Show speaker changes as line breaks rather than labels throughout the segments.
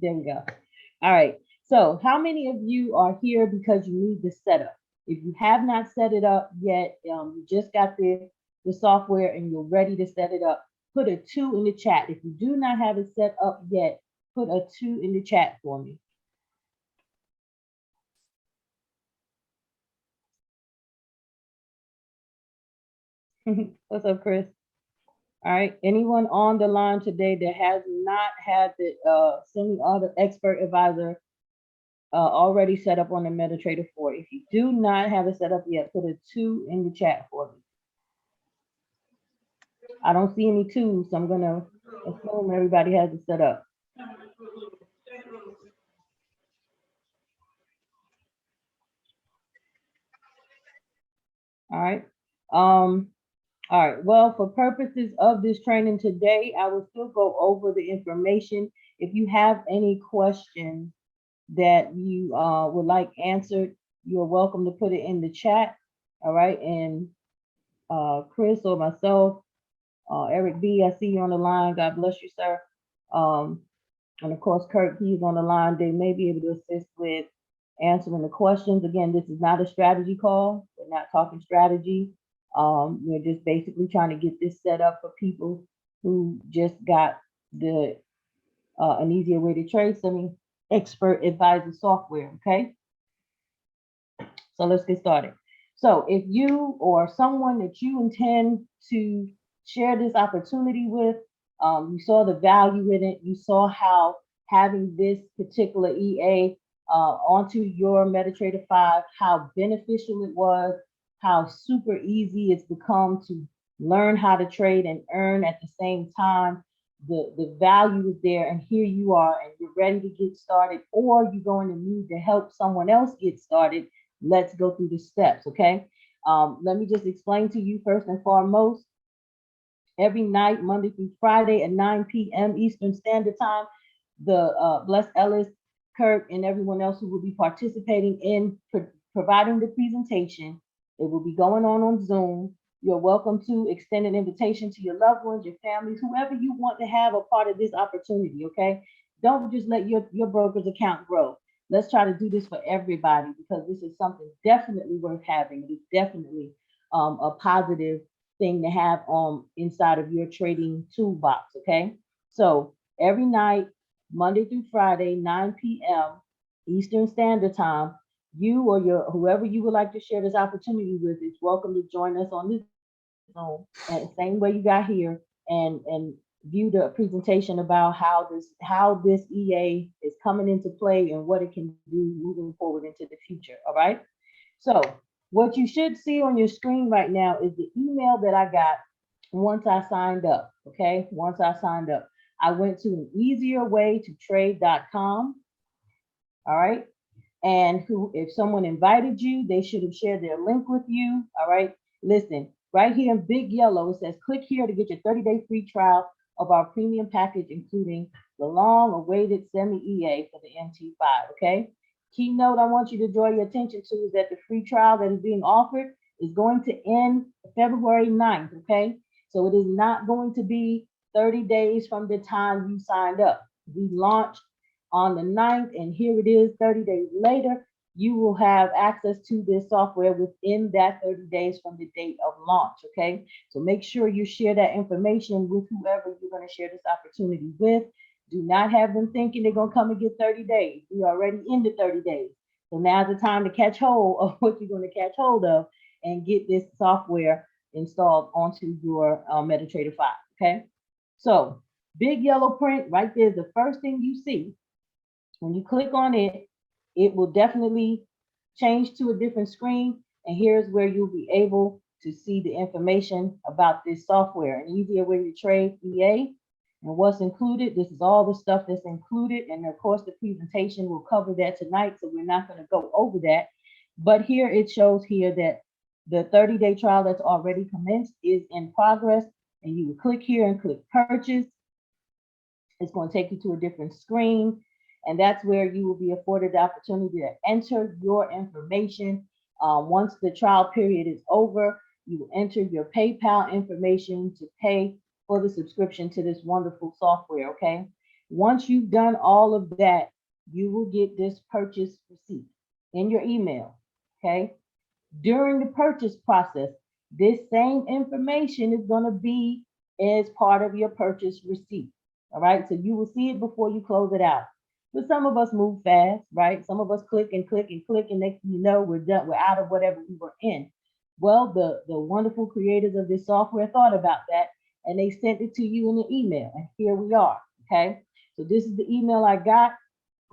There we go. All right. So how many of you are here because you need the setup? If you have not set it up yet, you just got the software and you're ready to set it up, put a 2 in the chat. If you do not have it set up yet, put a 2 in the chat for me. What's up, Chris? All right. Anyone on the line today that has not had the semi-auto expert advisor already set up on the MetaTrader 4? If you do not have it set up yet, put a 2 in the chat for me. I don't see any 2s, so I'm gonna assume everybody has it set up. All right. All right. Well, for purposes of this training today, I will still go over the information. If you have any questions that you would like answered, you're welcome to put it in the chat. All right. And Chris or myself, Eric B, I see you on the line. God bless you, sir. And of course, Kurt, he's on the line. They may be able to assist with answering the questions. Again, this is not a strategy call. We're not talking strategy. We're just basically trying to get this set up for people who just got the an easier way to trade semi expert advisor software. Okay, so let's get started. So if you or someone that you intend to share this opportunity with, you saw the value in it, you saw how having this particular EA onto your MetaTrader 5, how beneficial it was, how super easy it's become to learn how to trade and earn at the same time. The value is there, and here you are, and you're ready to get started, or you're going to need to help someone else get started. Let's go through the steps, okay? Let me just explain to you first and foremost. Every night, Monday through Friday at 9 p.m. Eastern Standard Time, the Bless Ellis, Kirk, and everyone else who will be participating in providing the presentation. It will be going on Zoom. You're welcome to extend an invitation to your loved ones, your families, whoever you want to have a part of this opportunity, okay? Don't just let your broker's account grow. Let's try to do this for everybody because this is something definitely worth having. It is definitely a positive thing to have inside of your trading toolbox, okay? So every night, Monday through Friday, 9 p.m. Eastern Standard Time, you or your whoever you would like to share this opportunity with is welcome to join us on this Zoom, and the same way you got here, and view the presentation about how this EA is coming into play and what it can do moving forward into the future. All right. So what you should see on your screen right now is the email that I got once I signed up. Okay. Once I signed up, I went to an easierwaytotrade.com. All right. And if someone invited you, they should have shared their link with you. All right. Listen, right here in big yellow, it says click here to get your 30-day free trial of our premium package, including the long awaited semi EA for the MT5. Okay. Keynote I want you to draw your attention to is that the free trial that is being offered is going to end February 9th. Okay. So it is not going to be 30 days from the time you signed up. We launched on the 9th, and here it is 30 days later. You will have access to this software within that 30 days from the date of launch, okay? So make sure you share that information with whoever you're going to share this opportunity with. Do not have them thinking they're going to come and get 30 days. We are already in the 30 days. So now's the time to catch hold of what you're going to catch hold of and get this software installed onto your MetaTrader 5, okay? So big yellow print right there is the first thing you see. When you click on it, it will definitely change to a different screen. And here's where you'll be able to see the information about this software, an easier way to trade EA and what's included. This is all the stuff that's included. And of course, the presentation will cover that tonight. So we're not going to go over that. But here it shows here that the 30-day trial that's already commenced is in progress. And you will click here and click purchase. It's going to take you to a different screen. And that's where you will be afforded the opportunity to enter your information. Once the trial period is over, you will enter your PayPal information to pay for the subscription to this wonderful software, okay? Once you've done all of that, you will get this purchase receipt in your email. Okay. During the purchase process, this same information is going to be as part of your purchase receipt. All right. So you will see it before you close it out. But some of us move fast, right? Some of us click and click and click, and next thing you know, we're done. We're out of whatever we were in. Well, the wonderful creators of this software thought about that, and they sent it to you in an email. And here we are. Okay. So this is the email I got.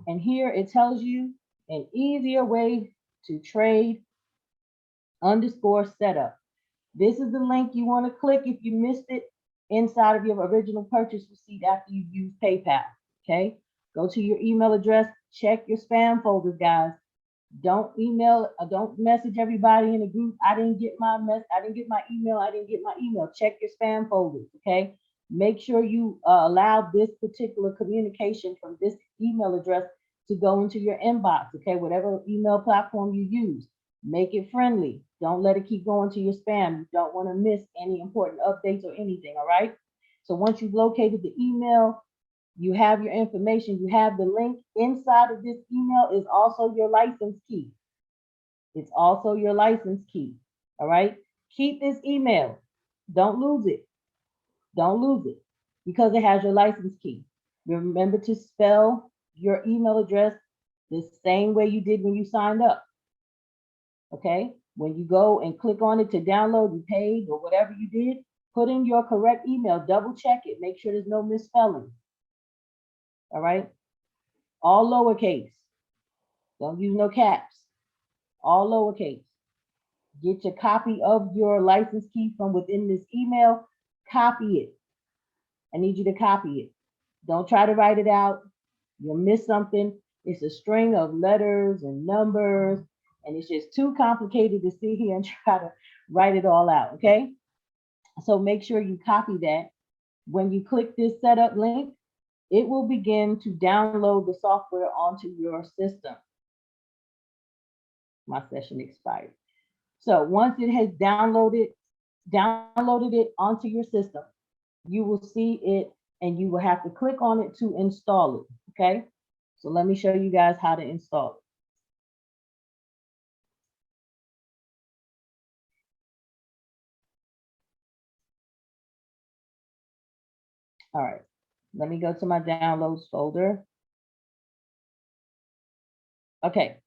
And here it tells you an easier way to trade underscore setup. This is the link you want to click if you missed it inside of your original purchase receipt after you use PayPal. Okay. Go to your email address, check your spam folders, guys. Don't message everybody in the group. I didn't get my email. I didn't get my email. Check your spam folders. Okay. Make sure you allow this particular communication from this email address to go into your inbox. Okay. Whatever email platform you use, make it friendly. Don't let it keep going to your spam. You don't want to miss any important updates or anything. All right. So once you've located the email, you have your information, you have the link. Inside of this email is also your license key. It's also your license key. All right. Keep this email. Don't lose it. Don't lose it because it has your license key. Remember to spell your email address the same way you did when you signed up. Okay. When you go and click on it to download, you paid or whatever you did, put in your correct email, double check it, make sure there's no misspelling. All right. All lowercase. Don't use no caps. All lowercase. Get your copy of your license key from within this email. Copy it. I need you to copy it. Don't try to write it out. You'll miss something. It's a string of letters and numbers, and it's just too complicated to sit here and try to write it all out. Okay. So make sure you copy that. When you click this setup link, it will begin to download the software onto your system. My session expired. So once it has downloaded it onto your system, you will see it and you will have to click on it to install it. Okay. So let me show you guys how to install it. All right. Let me go to my downloads folder. Okay.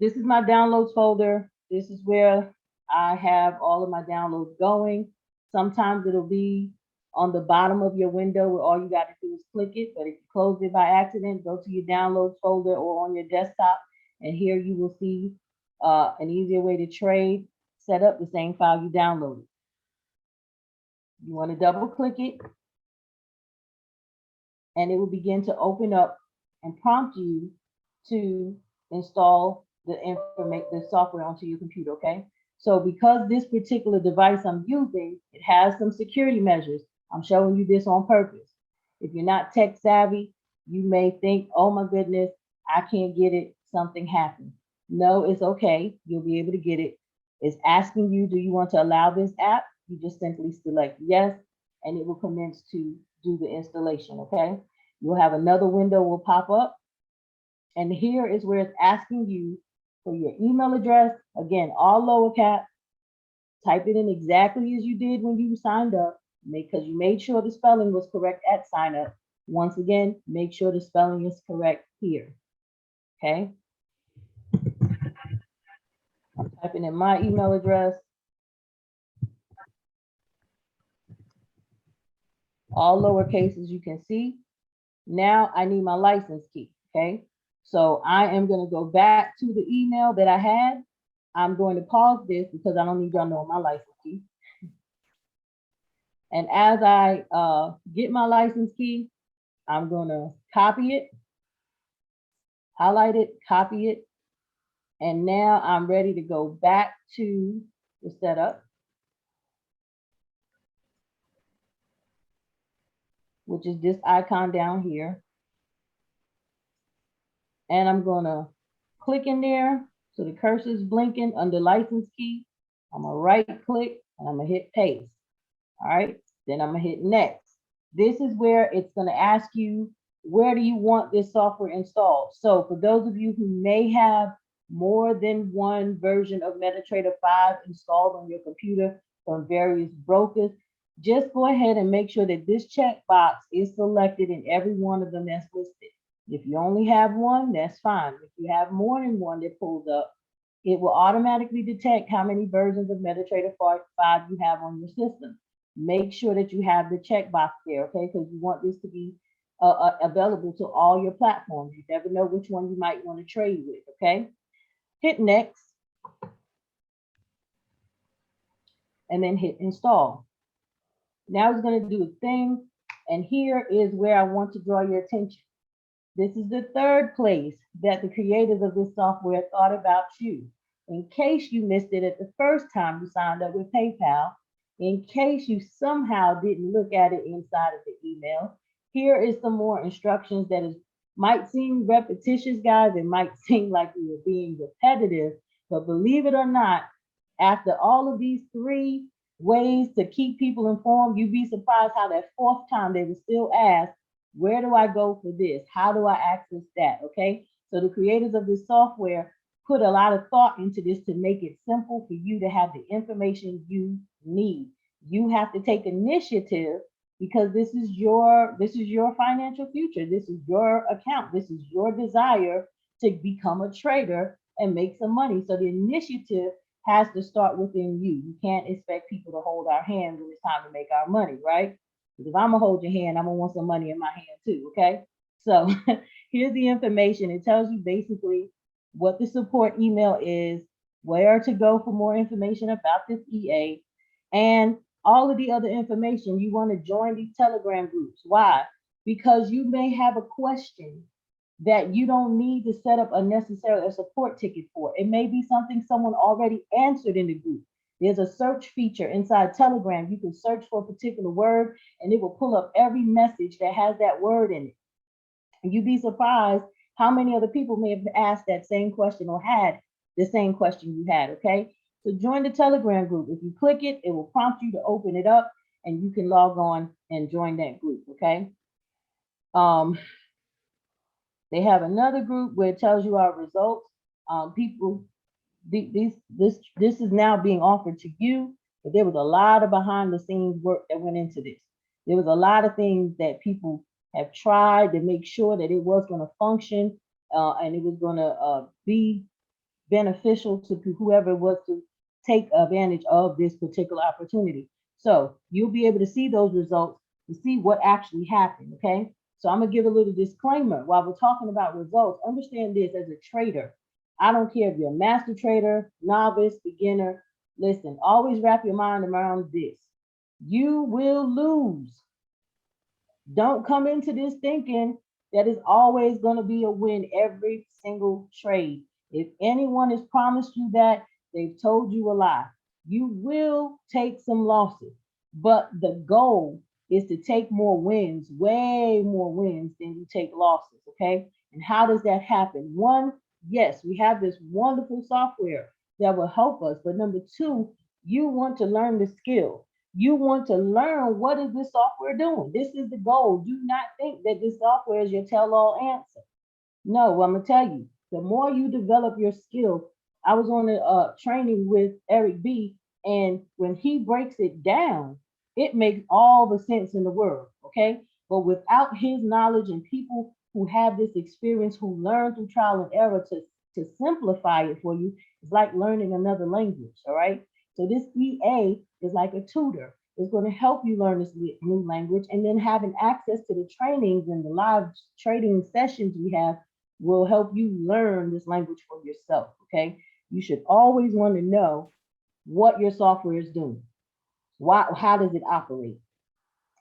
This is my downloads folder. This is where I have all of my downloads going. Sometimes it'll be on the bottom of your window where all you got to do is click it. But if you close it by accident, go to your downloads folder or on your desktop. And here you will see an easier way to trade, set up the same file you downloaded. You want to double click it and it will begin to open up and prompt you to install the software onto your computer. Okay. So because this particular device I'm using, it has some security measures. I'm showing you this on purpose. If you're not tech savvy, you may think, oh my goodness, I can't get it. Something happened. No, it's okay. You'll be able to get it. It's asking you, do you want to allow this app? You just simply select yes, and it will commence to do the installation. Okay. You'll have another window will pop up. And here is where it's asking you for your email address. Again, all lower cap. Type it in exactly as you did when you signed up, because you made sure the spelling was correct at sign up. Once again, make sure the spelling is correct here. Okay. I'm typing in my email address. All lowercase as you can see. Now I need my license key. Okay. So I am going to go back to the email that I had. I'm going to pause this because I don't need y'all know my license key. And as I get my license key, I'm going to copy it, highlight it, copy it. And now I'm ready to go back to the setup, which is this icon down here. And I'm going to click in there. So the cursor is blinking under license key. I'm going to right click and I'm going to hit paste. All right. Then I'm going to hit next. This is where it's going to ask you where do you want this software installed? So for those of you who may have more than one version of MetaTrader 5 installed on your computer from various brokers, just go ahead and make sure that this checkbox is selected in every one of them that's listed. If you only have one, that's fine. If you have more than one that pulls up, it will automatically detect how many versions of MetaTrader 5 you have on your system. Make sure that you have the checkbox there, okay? Because you want this to be available to all your platforms. You never know which one you might want to trade with, okay? Hit next, and then hit install. Now it's going to do a thing, and here is where I want to draw your attention. This is the third place that the creators of this software thought about you. In case you missed it at the first time you signed up with PayPal, in case you somehow didn't look at it inside of the email, here is some more instructions that might seem repetitious, guys. It might seem like we were being repetitive, but believe it or not, after all of these 3 ways to keep people informed, you'd be surprised how that 4th time they would still ask, where do I go for this? How do I access that? Okay. So the creators of this software put a lot of thought into this to make it simple for you to have the information you need. You have to take initiative because this is your financial future. This is your account. This is your desire to become a trader and make some money. So the initiative has to start within you. You can't expect people to hold our hand when it's time to make our money, right? Because if I'm gonna hold your hand, I'm gonna want some money in my hand too, okay? So here's the information. It tells you basically what the support email is, where to go for more information about this EA, and all of the other information. You want to join these Telegram groups. Why? Because you may have a question that you don't need to set up a support ticket for. It may be something someone already answered in the group. There's a search feature inside Telegram. You can search for a particular word and it will pull up every message that has that word in it. And you'd be surprised how many other people may have asked that same question or had the same question you had, okay? So join the Telegram group. If you click it, it will prompt you to open it up and you can log on and join that group, okay? They have another group where it tells you our results. People, this is now being offered to you, but there was a lot of behind the scenes work that went into this. There was a lot of things that people have tried to make sure that it was going to function and it was going to be beneficial to whoever was to take advantage of this particular opportunity. So you'll be able to see those results to see what actually happened, okay? So I'm gonna give a little disclaimer while we're talking about results. Understand this as a trader. I don't care if you're a master trader, novice, beginner. Listen, always wrap your mind around this. You will lose. Don't come into this thinking that it's always going to be a win every single trade. If anyone has promised you that, they've told you a lie. You will take some losses, but the goal is to take more wins, way more wins than you take losses, okay? And how does that happen? One, yes, we have this wonderful software that will help us, but number 2, you want to learn the skill. You want to learn what is this software doing. This is the goal. Do not think that this software is your tell-all answer. No, I'm gonna tell you, the more you develop your skill. I was on a training with Eric B, and when he breaks it down, it makes all the sense in the world, okay? But without his knowledge and people who have this experience, who learn through trial and error to simplify it for you, it's like learning another language, all right? So this EA is like a tutor. It's going to help you learn this new language, and then having access to the trainings and the live trading sessions we have will help you learn this language for yourself, okay? You should always want to know what your software is doing. How does it operate?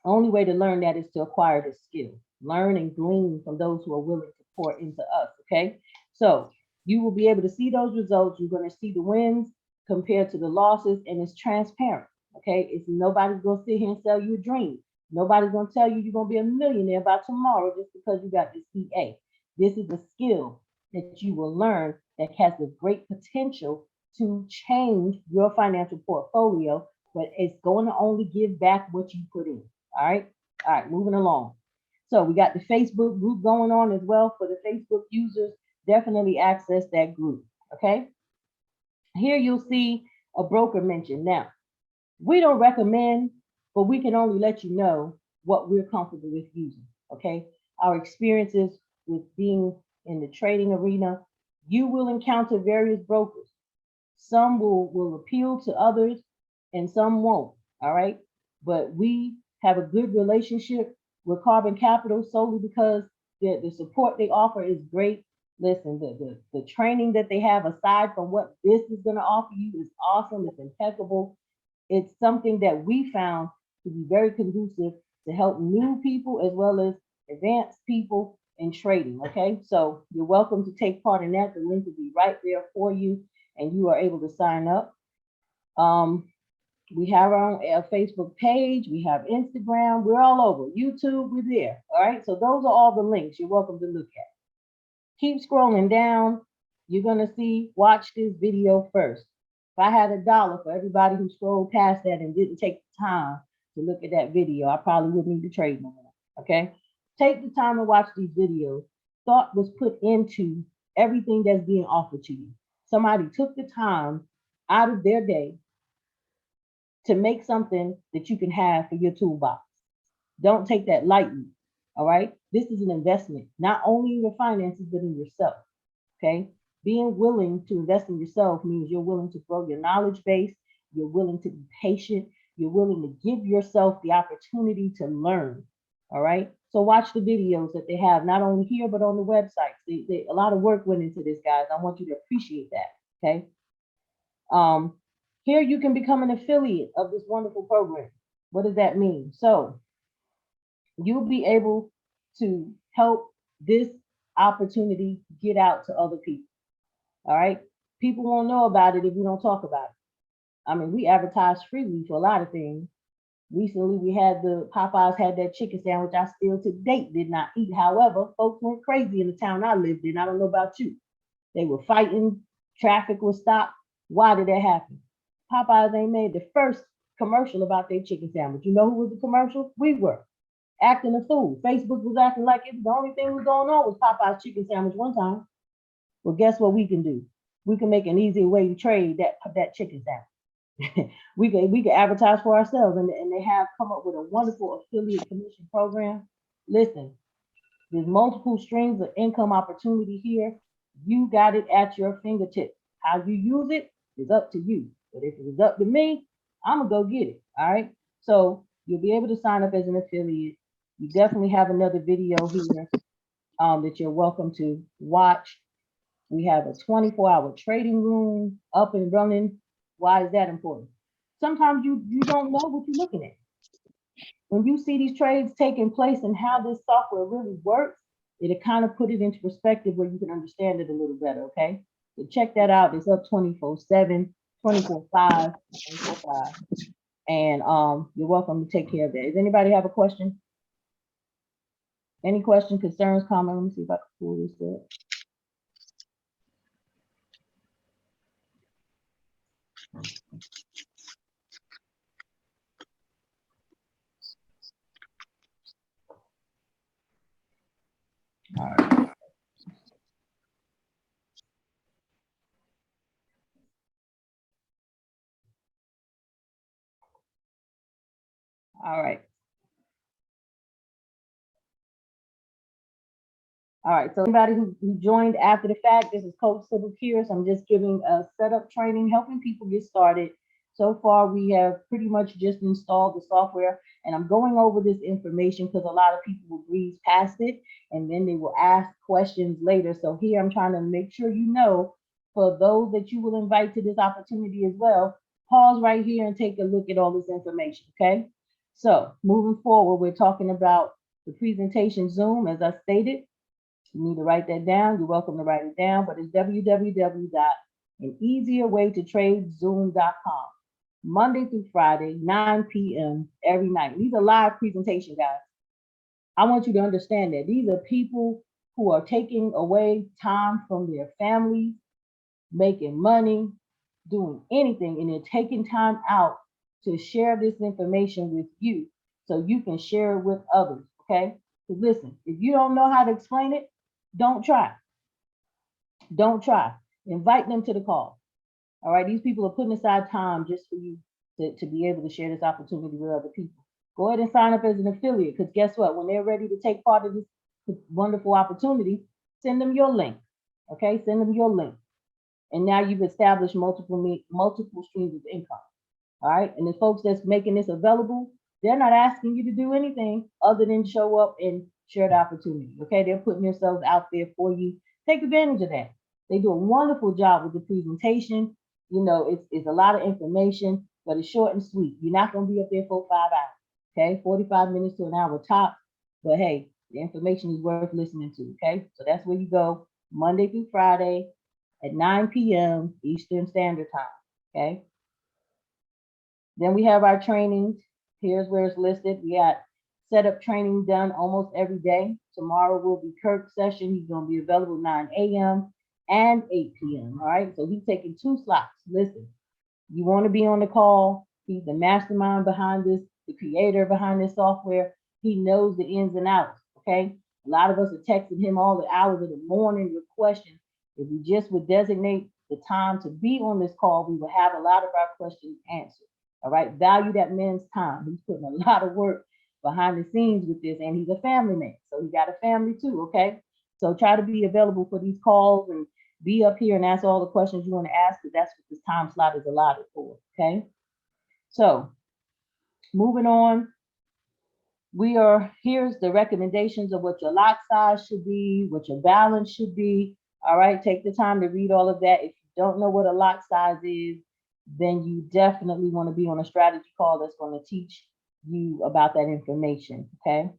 Only way to learn that is to acquire the skill. Learn and glean from those who are willing to pour into us, okay? So you will be able to see those results. You're going to see the wins compared to the losses, and it's transparent, okay? It's nobody's going to sit here and sell you a dream. Nobody's going to tell you you're going to be a millionaire by tomorrow just because you got this EA. This is a skill that you will learn that has the great potential to change your financial portfolio, but it's going to only give back what you put in. All right, moving along. So we got the Facebook group going on as well for the Facebook users. Definitely access that group. Okay. Here you'll see a broker mentioned. Now, we don't recommend, but we can only let you know what we're comfortable with using. Okay. Our experiences with being in the trading arena, you will encounter various brokers. Some will appeal to others and some won't. All right. But we have a good relationship with Carbon Capital solely because the support they offer is great. Listen, the training that they have aside from what this is going to offer you is awesome. It's impeccable. It's something that we found to be very conducive to help new people as well as advanced people in trading. Okay, so you're welcome to take part in that. The link will be right there for you, and you are able to sign up. Um, we have our own Facebook page, we have Instagram, we're all over. YouTube, we're there. All right, so those are all the links you're welcome to look at. Keep scrolling down. You're going to see, watch this video first. If I had $1 for everybody who scrolled past that and didn't take the time to look at that video, I probably wouldn't need to trade no more. Okay? Take the time to watch these videos. Thought was put into everything that's being offered to you. Somebody took the time out of their day to make something that you can have for your toolbox. Don't take that lightly. All right? This is an investment, not only in your finances, but in yourself. Okay? Being willing to invest in yourself means you're willing to grow your knowledge base, you're willing to be patient, you're willing to give yourself the opportunity to learn. All right? So watch the videos that they have, not only here, but on the websites. A lot of work went into this, guys. I want you to appreciate that. Okay? Here you can become an affiliate of this wonderful program. What does that mean? So you'll be able to help this opportunity get out to other people. All right. People won't know about it if we don't talk about it. I mean, we advertise freely for a lot of things. Recently, we had the Popeyes had that chicken sandwich I still to date did not eat. However, folks went crazy in the town I lived in. I don't know about you. They were fighting. Traffic was stopped. Why did that happen? Popeyes ain't made the first commercial about their chicken sandwich. You know who was the commercial? We were acting a fool. Facebook was acting like it. The only thing was going on was Popeye's chicken sandwich one time. Well, guess what we can do? We can make an easier way to trade that chicken sandwich. we can advertise for ourselves, and they have come up with a wonderful affiliate commission program. Listen, there's multiple streams of income opportunity here. You got it at your fingertips. How you use it is up to you. But if it was up to me, I'm gonna go get it. All right. So you'll be able to sign up as an affiliate. You definitely have another video here that you're welcome to watch. We have a 24-hour trading room up and running. Why is that important? Sometimes you don't know what you're looking at. When you see these trades taking place and how this software really works, it'll kind of put it into perspective where you can understand it a little better, okay? So check that out. It's up 24/7, 24/5, 24/5. And you're welcome to take care of that. Does anybody have a question? Any question, concerns, comment? Let me see if I can pull this up. All right. All right. All right, so anybody who joined after the fact, this is Coach Sybil Kearse. I'm just giving a setup training, helping people get started. So far, we have pretty much just installed the software, and I'm going over this information because a lot of people will breeze past it, and then they will ask questions later. So here, I'm trying to make sure you know, for those that you will invite to this opportunity as well, pause right here and take a look at all this information, okay? So moving forward, we're talking about the presentation Zoom, as I stated. You need to write that down. You're welcome to write it down, but it's www.aneasierwaytotradezoom.com. Monday through Friday, 9 p.m. every night. These are live presentations, guys. I want you to understand that these are people who are taking away time from their families, making money, doing anything, and they're taking time out to share this information with you so you can share it with others, okay? Because listen, if you don't know how to explain it, don't try. Don't try. Invite them to the call. All right. These people are putting aside time just for you to be able to share this opportunity with other people. Go ahead and sign up as an affiliate because guess what? When they're ready to take part of this wonderful opportunity, send them your link. Okay. Send them your link. And now you've established multiple streams of income. All right. And the folks that's making this available, they're not asking you to do anything other than show up and share the opportunity. Okay. They're putting themselves out there for you. Take advantage of that. They do a wonderful job with the presentation. You know, it's a lot of information, but it's short and sweet. You're not going to be up there for 5 hours. Okay. 45 minutes to an hour top. But hey, the information is worth listening to. Okay. So that's where you go Monday through Friday at 9 p.m. Eastern Standard Time. Okay. Then we have our trainings. Here's where it's listed. We got setup training done almost every day. Tomorrow will be Kirk's session. He's going to be available 9 a.m. and 8 p.m. All right. So he's taking 2 slots. Listen, you want to be on the call. He's the mastermind behind this, the creator behind this software. He knows the ins and outs. Okay. A lot of us are texting him all the hours of the morning with questions. If we just would designate the time to be on this call, we would have a lot of our questions answered. All right. Value that man's time. He's putting a lot of work behind the scenes with this, and he's a family man. So he got a family too. Okay. So try to be available for these calls and be up here and ask all the questions you want to ask because that's what this time slot is allotted for. Okay. So moving on, here's the recommendations of what your lot size should be, what your balance should be. All right. Take the time to read all of that. If you don't know what a lot size is, then you definitely want to be on a strategy call that's going to teach you about that information. Okay.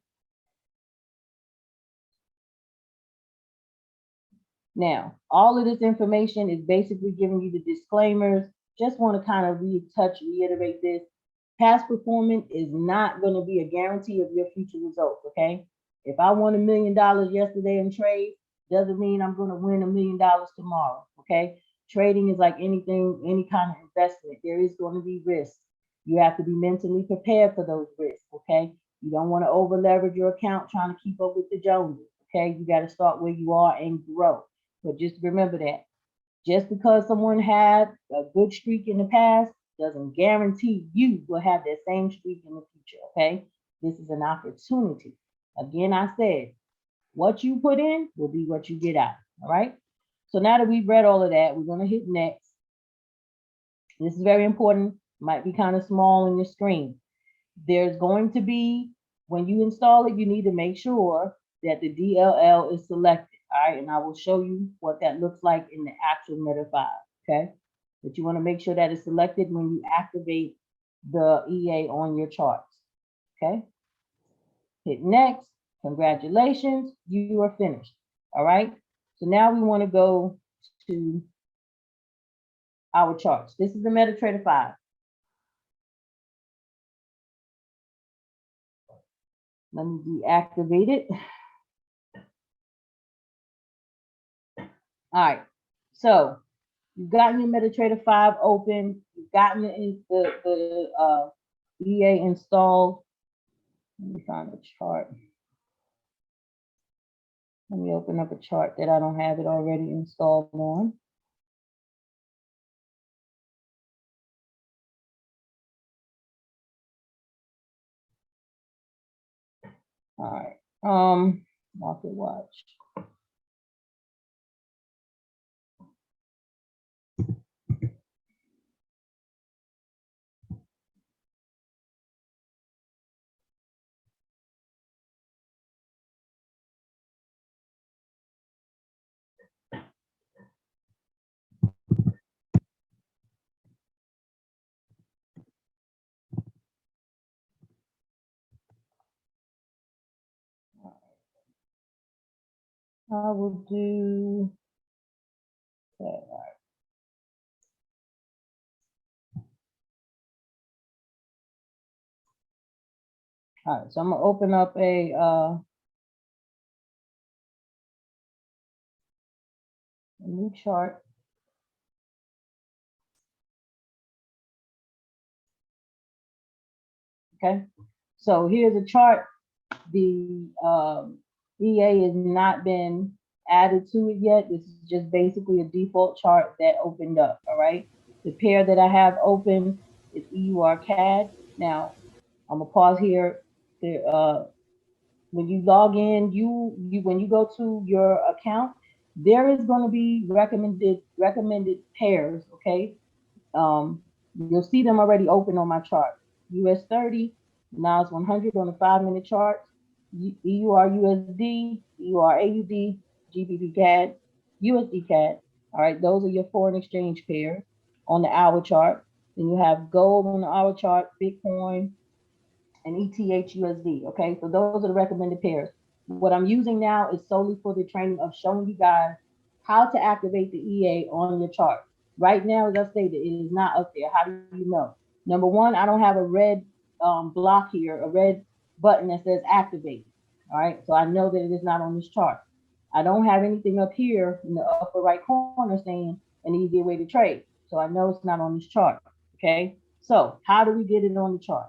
Now, all of this information is basically giving you the disclaimers. Just want to kind of reiterate this. Past performance is not going to be a guarantee of your future results. Okay. If I won $1 million yesterday in trade, doesn't mean I'm going to win $1 million tomorrow. Okay. Trading is like anything, any kind of investment. There is going to be risks. You have to be mentally prepared for those risks. Okay. You don't want to over leverage your account trying to keep up with the Joneses. Okay. You got to start where you are and grow. But just remember that just because someone had a good streak in the past doesn't guarantee you will have that same streak in the future. Okay. This is an opportunity. Again, I said, what you put in will be what you get out. All right. So now that we've read all of that, we're going to hit next. This is very important. Might be kind of small on your screen. There's going to be, when you install it, you need to make sure that the DLL is selected. All right. And I will show you what that looks like in the actual Meta file. Okay. But you want to make sure that it's selected when you activate the EA on your charts. Okay. Hit next. Congratulations. You are finished. All right. So now we want to go to our charts. This is the MetaTrader 5. Let me deactivate it. All right. So you've gotten your MetaTrader 5 open. You've gotten the EA installed. Let me find a chart. Let me open up a chart that I don't have it already installed on. All right. Market watch. I will do okay, all right, so I'm gonna open up a new chart. Okay, so here's a chart The EA has not been added to it yet. This is just basically a default chart that opened up. All right. The pair that I have open is EUR CAD. Now I'm gonna pause here. When you log in, you when you go to your account, there is going to be recommended pairs. Okay, you'll see them already open on my chart. US 30, NAS 100 on the 5-minute chart, EUR USD, EUR AUD, GBP CAD, USD CAD. All right, those are your foreign exchange pairs on the hour chart. Then you have gold on the hour chart, Bitcoin, and ETH Okay, so those are the recommended pairs. What I'm using now is solely for the training of showing you guys how to activate the EA on your chart. Right now, as I stated, it is not up there. How do you know? Number one, I don't have a red block here, a red button that says activate. All right, so I know that it is not on this chart. I don't have anything up here in the upper right corner saying an easier way to trade. So I know it's not on this chart. Okay, so how do we get it on the chart?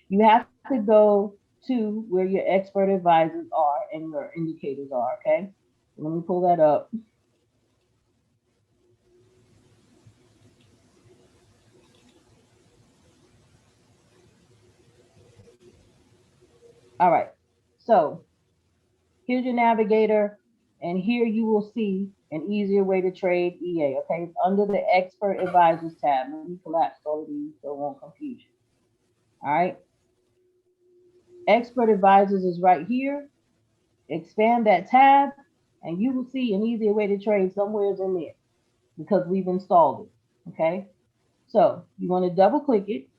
You have to go to where your expert advisors are and your indicators are, okay? Let me pull that up. All right. So here's your navigator, and here you will see an easier way to trade EA, okay? It's under the expert advisors tab. Let me collapse all of these so it won't confuse you. All right. Expert advisors is right here. Expand that tab, and you will see an easier way to trade somewhere in there because we've installed it, okay? So you want to double click it,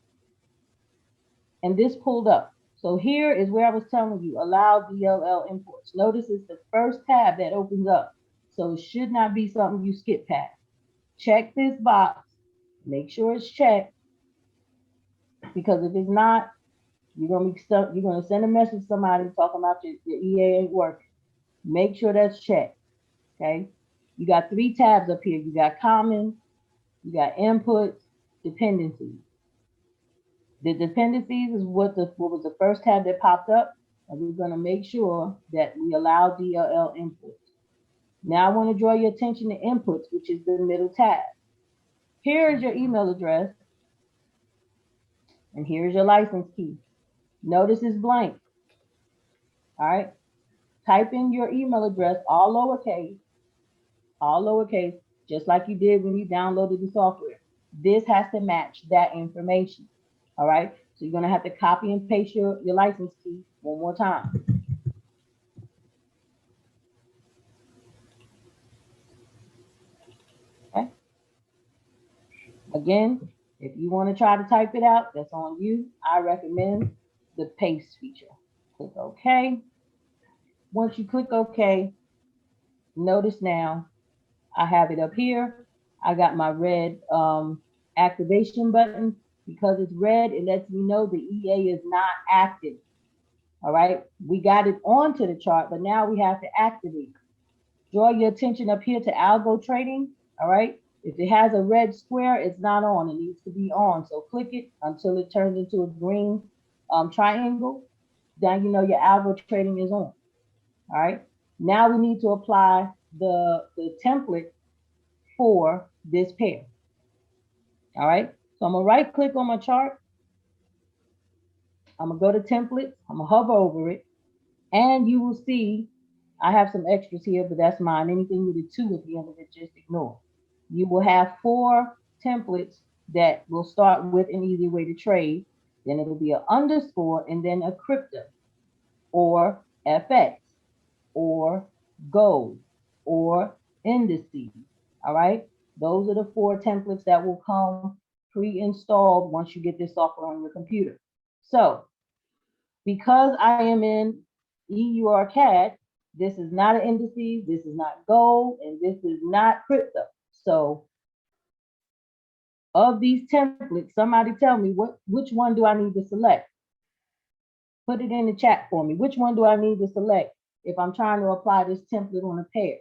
and this pulled up. So here is where I was telling you, allow DLL imports. Notice it's the first tab that opens up. So it should not be something you skip past. Check this box, make sure it's checked, because if it's not, you're gonna send a message to somebody talking about your EA ain't working. Make sure that's checked. Okay. You got 3 tabs up here. You got common, you got inputs, dependencies. The dependencies is what was the first tab that popped up, and we're going to make sure that we allow DLL inputs. Now I want to draw your attention to inputs, which is the middle tab. Here is your email address, and here's your license key. Notice it's blank. All right. Type in your email address, all lowercase, just like you did when you downloaded the software. This has to match that information. All right. So you're going to have to copy and paste your license key one more time. Okay. Again, if you want to try to type it out, that's on you. I recommend the paste feature. Click OK. Once you click OK, notice now I have it up here. I got my red activation button. Because it's red, it lets me know the EA is not active. All right. We got it onto the chart, but now we have to activate it. Draw your attention up here to algo trading. All right. If it has a red square, it's not on. It needs to be on. So click it until it turns into a green triangle. Then you know your algo trading is on. All right. Now we need to apply the template for this pair. All right. So I'm going to right click on my chart. I'm going to go to templates. I'm going to hover over it. And you will see I have some extras here, but that's mine. Anything with a 2 at the end of it, just ignore. You will have 4 templates that will start with an easy way to trade. Then it'll be an underscore and then a crypto or FX or gold or indices. All right. Those are the 4 templates that will come pre-installed once you get this software on your computer. So because I am in EUR CAD, this is not an indices, this is not gold, and this is not crypto. So of these templates, somebody tell me which one do I need to select? Put it in the chat for me. Which one do I need to select if I'm trying to apply this template on a pair?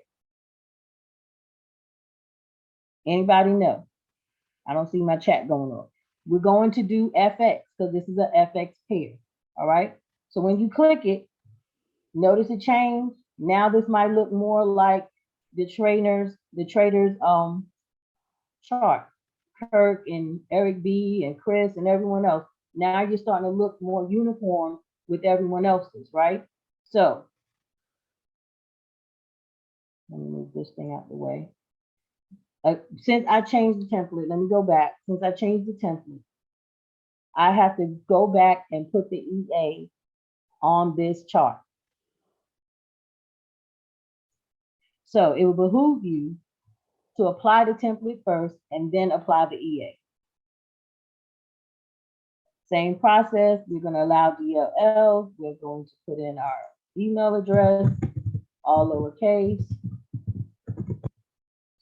Anybody know? I don't see my chat going on. We're going to do FX because this is an FX pair. All right. So when you click it, notice a change. Now this might look more like the traders chart. Kirk and Eric B and Chris and everyone else. Now you're starting to look more uniform with everyone else's, right? So let me move this thing out the way. Since I changed the template, let me go back. Since I changed the template, I have to go back and put the EA on this chart. So it will behoove you to apply the template first and then apply the EA. Same process, we're going to allow DLL. We're going to put in our email address, all lowercase.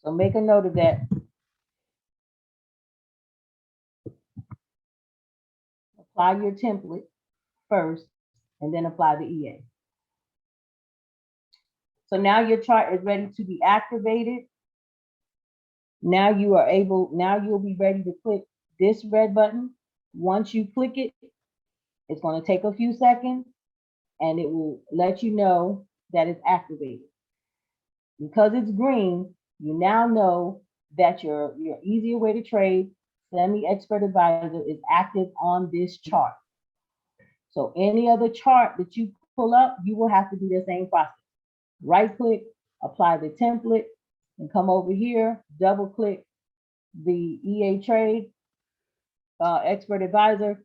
So make a note of that. Apply your template first and then apply the EA. So now your chart is ready to be activated. Now you'll be ready to click this red button. Once you click it, it's going to take a few seconds and it will let you know that it's activated. Because it's green, you now know that your easier way to trade, semi-expert advisor, is active on this chart. So any other chart that you pull up, you will have to do the same process. Right click, apply the template, and come over here, double click the EA Trade Expert Advisor,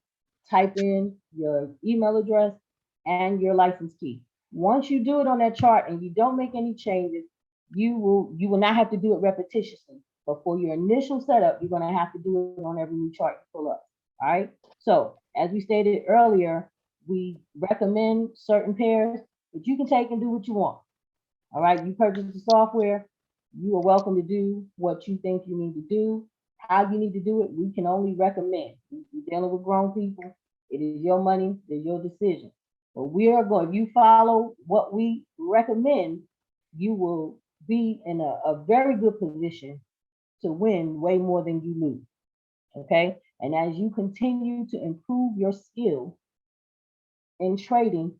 type in your email address and your license key. Once you do it on that chart and you don't make any changes, you will not have to do it repetitiously. But for your initial setup, you're going to have to do it on every new chart you pull up. All right. So as we stated earlier, we recommend certain pairs, but you can take and do what you want. All right. You purchase the software. You are welcome to do what you think you need to do. How you need to do it, we can only recommend. You're dealing with grown people. It is your money. It's your decision. But we are going, if you follow what we recommend, you will be in a very good position to win way more than you lose. Okay. And as you continue to improve your skill in trading,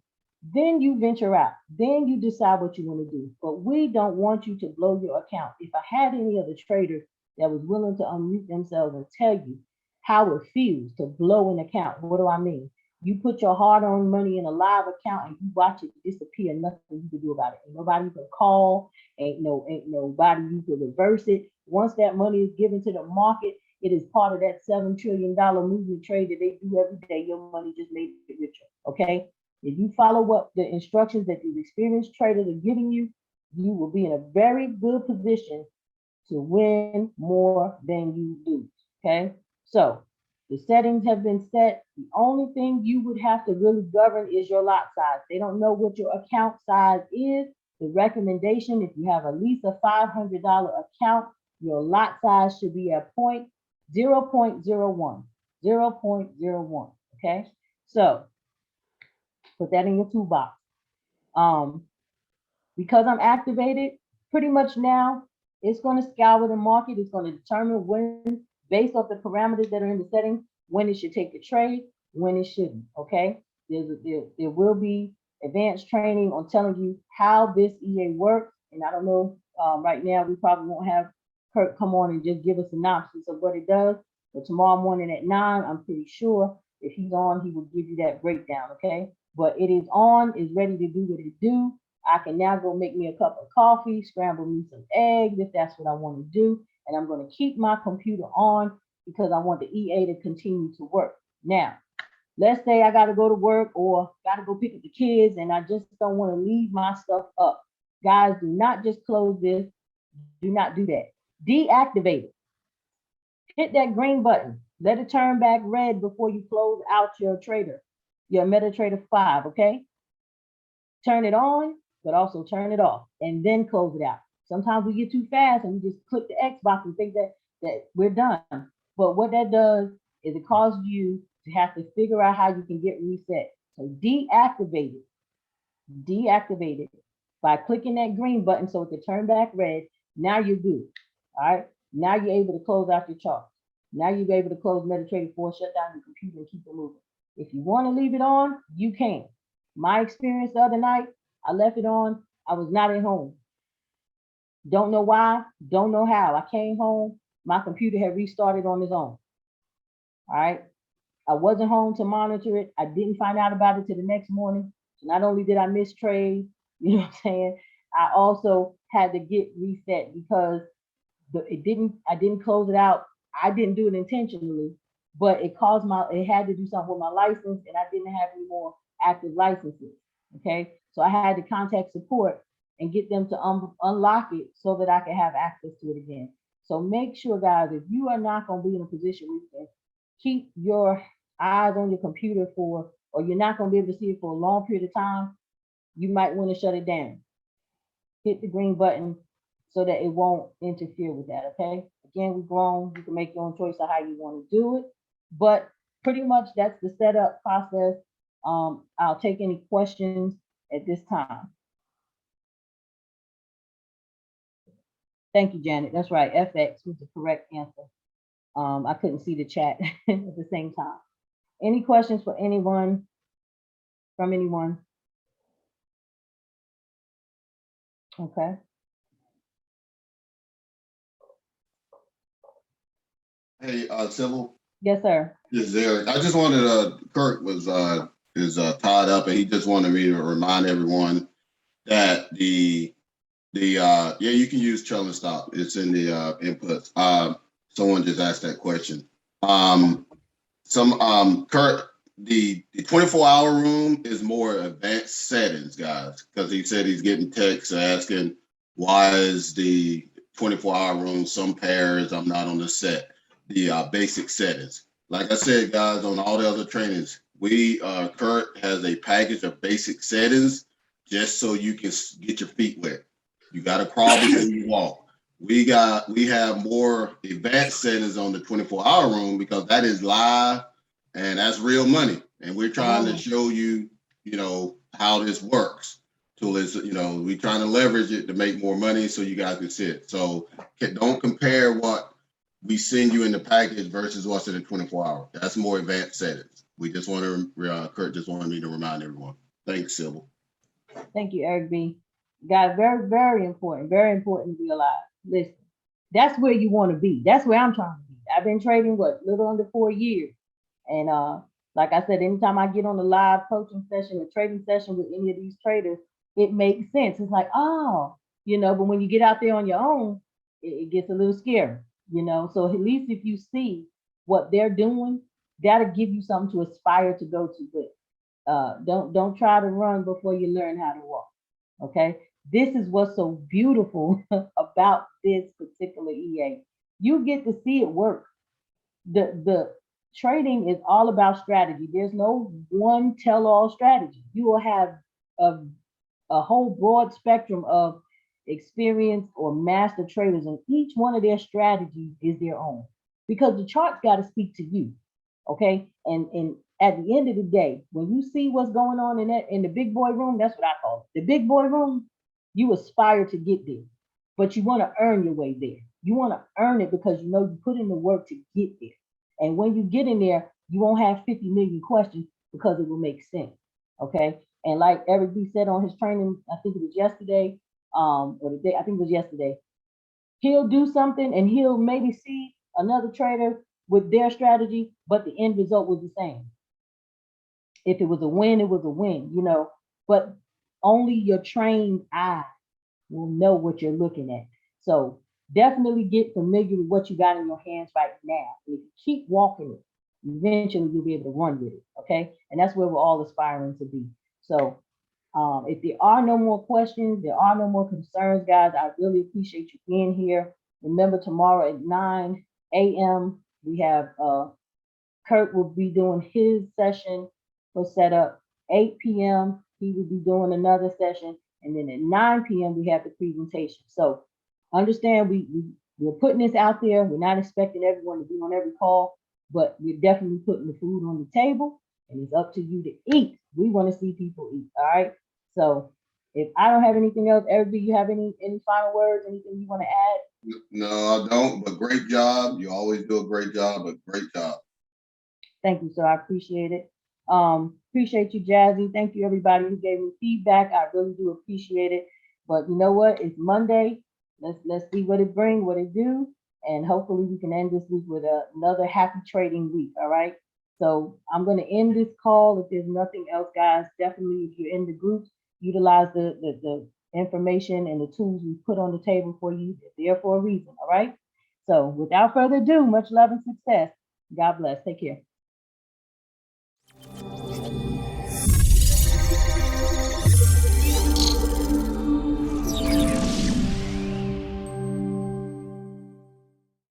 then you venture out. Then you decide what you want to do. But we don't want you to blow your account. If I had any other traders that was willing to unmute themselves and tell you how it feels to blow an account, what do I mean? You put your hard-earned money in a live account and you watch it disappear, nothing you can do about it. Ain't nobody you can call, ain't nobody you can reverse it. Once that money is given to the market, it is part of that $7 trillion movement trade that they do every day. Your money just made it richer, okay? If you follow what the instructions that these experienced traders are giving you, you will be in a very good position to win more than you lose, okay? So the settings have been set. The only thing you would have to really govern is your lot size. They don't know what your account size is. The recommendation, if you have at least a $500 account, your lot size should be at 0.01, 0.01, okay? So put that in your toolbox. Because I'm activated, pretty much now, it's going to scour the market. It's going to determine when, based off the parameters that are in the settings, when it should take the trade, when it shouldn't, okay? There will be advanced training on telling you how this EA works. And I don't know, right now, we probably won't have Kirk come on and just give us a synopsis of what it does. But tomorrow morning at 9, I'm pretty sure if he's on, he will give you that breakdown, okay? But it is on, it's ready to do what it do. I can now go make me a cup of coffee, scramble me some eggs if that's what I want to do. And I'm going to keep my computer on because I want the EA to continue to work. Now, let's say I got to go to work or got to go pick up the kids and I just don't want to leave my stuff up. Guys, do not just close this. Do not do that. Deactivate it. Hit that green button. Let it turn back red before you close out your trader, your MetaTrader 5, okay? Turn it on, but also turn it off and then close it out. Sometimes we get too fast and we just click the X box and think that we're done. But what that does is it causes you to have to figure out how you can get reset. So deactivate it by clicking that green button so it can turn back red. Now you're good. All right. Now you're able to close out your chart. Now you're able to close MetaTrader 4, shut down your computer and keep it moving. If you want to leave it on, you can. My experience the other night, I left it on. I was not at home. Don't know why, don't know how. I came home, my computer had restarted on its own. All right. I wasn't home to monitor it. I didn't find out about it till the next morning. So not only did I miss trade, you know what I'm saying, I also had to get reset because I didn't close it out. I didn't do it intentionally, but it had to do something with my license and I didn't have any more active licenses. Okay. So I had to contact support and get them to unlock it so that I could have access to it again. So make sure, guys, if you are not going to be in a position where you can keep your eyes on your computer for, or you're not going to be able to see it for a long period of time, you might want to shut it down. Hit the green button so that it won't interfere with that. Okay. Again, we're grown. You can make your own choice of how you want to do it. But pretty much that's the setup process. I'll take any questions at this time. Thank you, Janet. That's right. FX was the correct answer. I couldn't see the chat at the same time. Any questions for anyone from anyone? Okay.
Hey, Sybil.
Yes, sir.
Is there? I just wanted Kurt is tied up, and he just wanted me to remind everyone that yeah, you can use trail and stop. It's in the inputs. Someone just asked that question. Kurt, the 24-hour room is more advanced settings, guys, because he said he's getting texts asking why is the 24-hour room some pairs I'm not on the set. The basic settings. Like I said, guys, on all the other trainings, Kurt has a package of basic settings just so you can get your feet wet. You got to crawl before you walk. We have more advanced settings on the 24-hour room because that is live and that's real money. And we're trying to show you, how this works. So it's, we're trying to leverage it to make more money so you guys can see it. So don't compare what we send you in the package versus what's in the 24-hour. That's more advanced settings. We just want to, Kurt just wanted me to remind everyone. Thanks, Sybil.
Thank you, Eric B. Guys, very, very important to realize. Listen, that's where you want to be. That's where I'm trying to be. I've been trading, little under 4 years. And like I said, anytime I get on a live coaching session or trading session with any of these traders, it makes sense. It's like, oh, but when you get out there on your own, it gets a little scary, So at least if you see what they're doing, that'll give you something to aspire to go to. But don't try to run before you learn how to walk. Okay. This is what's so beautiful about this particular EA. You get to see it work. The trading is all about strategy. There's no one tell-all strategy. You will have a whole broad spectrum of experienced or master traders, and each one of their strategies is their own because the chart's got to speak to you. Okay. And at the end of the day, when you see what's going on in the big boy room, that's what I call it. The big boy room, you aspire to get there, but you want to earn your way there. You want to earn it because you put in the work to get there. And when you get in there, you won't have 50 million questions because it will make sense. Okay. And like Eric B said on his training, I think it was yesterday, or the day, I think it was yesterday, he'll do something and he'll maybe see another trader with their strategy, but the end result was the same. If it was a win, it was a win, but only your trained eye will know what you're looking at. So definitely get familiar with what you got in your hands right now. And if you keep walking it, eventually you'll be able to run with it. Okay. And that's where we're all aspiring to be. So if there are no more questions, there are no more concerns, guys, I really appreciate you being here. Remember, tomorrow at 9 a.m., we have Kurt will be doing his session for setup. 8 p.m., he will be doing another session. And then at 9 p.m., we have the presentation. So understand we're putting this out there. We're not expecting everyone to be on every call, but we're definitely putting the food on the table, and it's up to you to eat. We want to see people eat. All right. So if I don't have anything else, Eric, do you have any final words, anything you want to add?
No, I don't, but great job. You always do a great job, but great job.
Thank you, sir. I appreciate it. Appreciate you, Jazzy. Thank you, everybody who gave me feedback. I really do appreciate it. But you know what? It's Monday. Let's see what it brings, what it do, and hopefully we can end this week with another happy trading week. All right. So I'm going to end this call. If there's nothing else, guys, definitely if you're in the groups, utilize the information and the tools we put on the table for you. They're there for a reason. All right. So without further ado, much love and success. God bless. Take care.